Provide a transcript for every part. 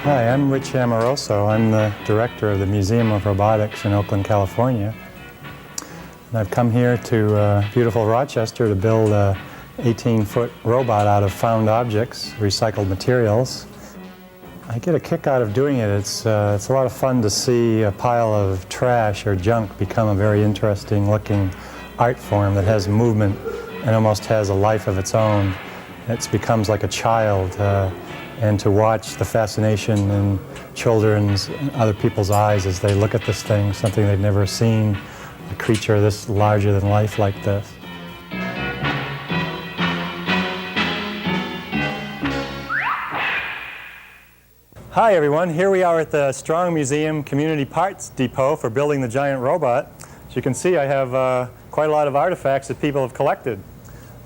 Hi, I'm Rich Amoroso. I'm the director of the Museum of Robotics in Oakland, California. And I've come here to beautiful Rochester to build a 18-foot robot out of found objects, recycled materials. I get a kick out of doing it. It's a lot of fun to see a pile of trash or junk become a very interesting looking art form that has movement and almost has a life of its own. It becomes like a child. And to watch the fascination in children's and other people's eyes as they look at this thing, something they've never seen, a creature this larger than life like this. Hi everyone, here we are at the Strong Museum Community Parts Depot for building the giant robot. As you can see, I have quite a lot of artifacts that people have collected.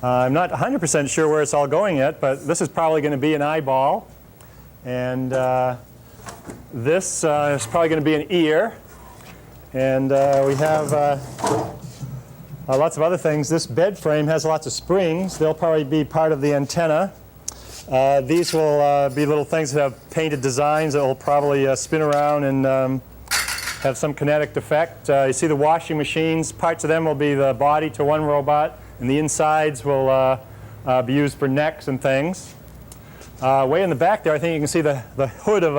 I'm not 100% sure where it's all going yet, but this is probably going to be an eyeball. And this is probably going to be an ear. And we have lots of other things. This bed frame has lots of springs. They'll probably be part of the antenna. These will be little things that have painted designs that will probably spin around and have some kinetic effect. You see the washing machines. Parts of them will be the body to one robot. And the insides will be used for necks and things. Way in the back there, I think you can see the hood of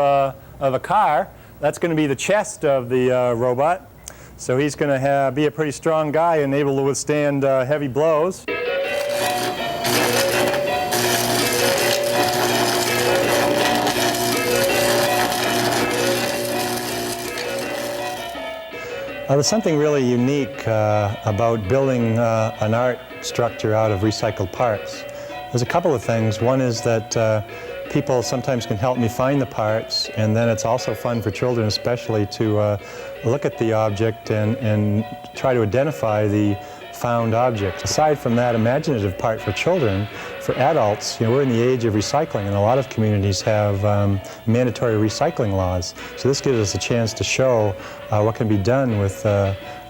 a car. That's going to be the chest of the robot. So he's going to be a pretty strong guy and able to withstand heavy blows. There's something really unique about building an art structure out of recycled parts. There's a couple of things. One is that people sometimes can help me find the parts, and then it's also fun for children especially to look at the object and try to identify the found object. Aside from that imaginative part for children, for adults, we're in the age of recycling, and a lot of communities have mandatory recycling laws. So this gives us a chance to show what can be done with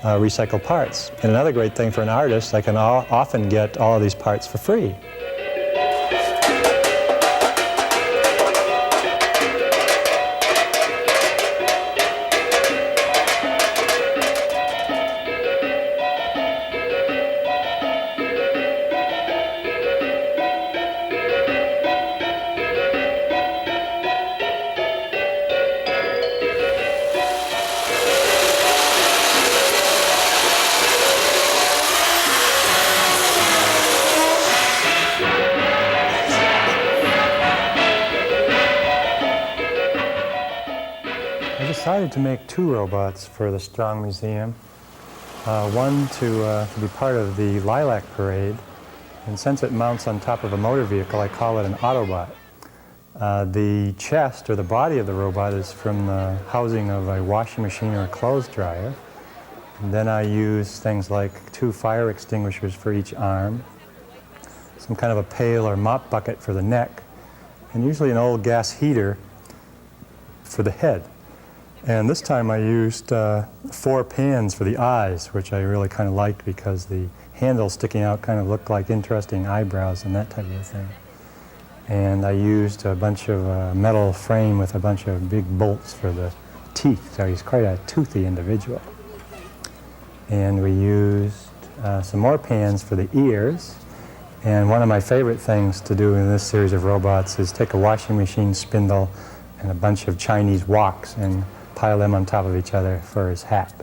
recycled parts. And another great thing for an artist, I can often get all of these parts for free. I decided to make two robots for the Strong Museum. One to be part of the Lilac Parade, and since it mounts on top of a motor vehicle, I call it an Autobot. The chest, or the body of the robot, is from the housing of a washing machine or a clothes dryer. And then I use things like 2 fire extinguishers for each arm, some kind of a pail or mop bucket for the neck, and usually an old gas heater for the head. And this time I used 4 pans for the eyes, which I really kind of liked because the handles sticking out kind of looked like interesting eyebrows and that type of thing. And I used a bunch of metal frame with a bunch of big bolts for the teeth, so he's quite a toothy individual. And we used some more pans for the ears. And one of my favorite things to do in this series of robots is take a washing machine spindle and a bunch of Chinese woks and pile them on top of each other for his hat.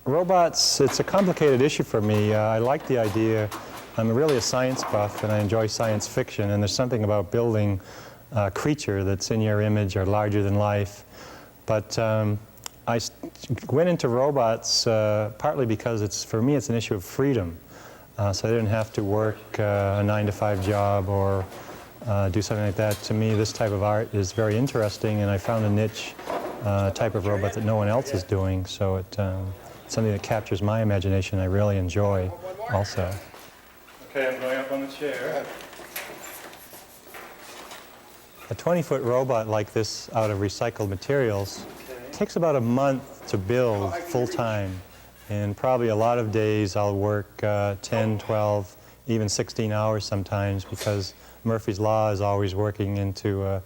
Robots, it's a complicated issue for me. I like the idea. I'm really a science buff and I enjoy science fiction, and there's something about building a creature that's in your image or larger than life. But I went into robots partly because for me it's an issue of freedom. So I didn't have to work a 9-to-5 job or do something like that. To me, this type of art is very interesting, and I found a niche type of robot that no one else is doing. So it's something that captures my imagination I really enjoy also. Okay, I'm going up on the chair. A 20-foot robot like this out of recycled materials takes about a month to build full-time. And probably a lot of days I'll work 10, 12, even 16 hours sometimes, because Murphy's Law is always working into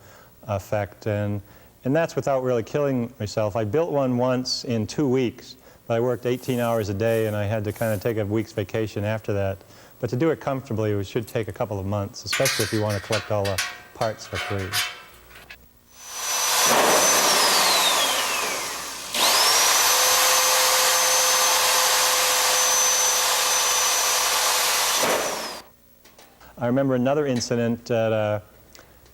effect. And that's without really killing myself. I built one once in 2 weeks, but I worked 18 hours a day and I had to kind of take a week's vacation after that. But to do it comfortably, it should take a couple of months, especially if you want to collect all the parts for free. I remember another incident at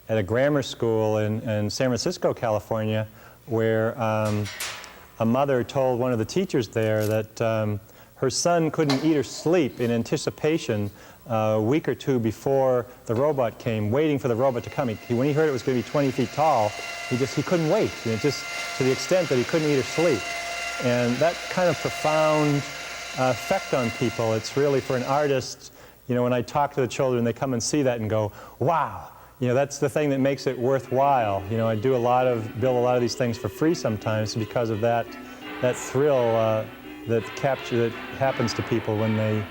a grammar school in San Francisco, California, where a mother told one of the teachers there that her son couldn't eat or sleep in anticipation a week or two before the robot came, waiting for the robot to come. When he heard it was going to be 20 feet tall, he couldn't wait, just to the extent that he couldn't eat or sleep. And that kind of profound effect on people. It's really, for an artist, when I talk to the children, they come and see that and go, wow. That's the thing that makes it worthwhile. I build a lot of these things for free sometimes because of that thrill that happens to people when they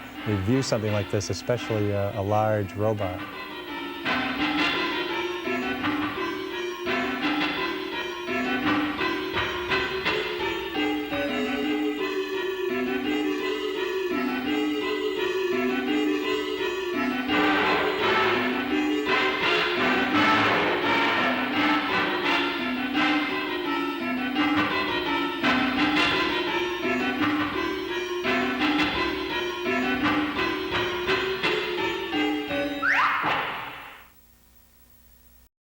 view something like this, especially a large robot.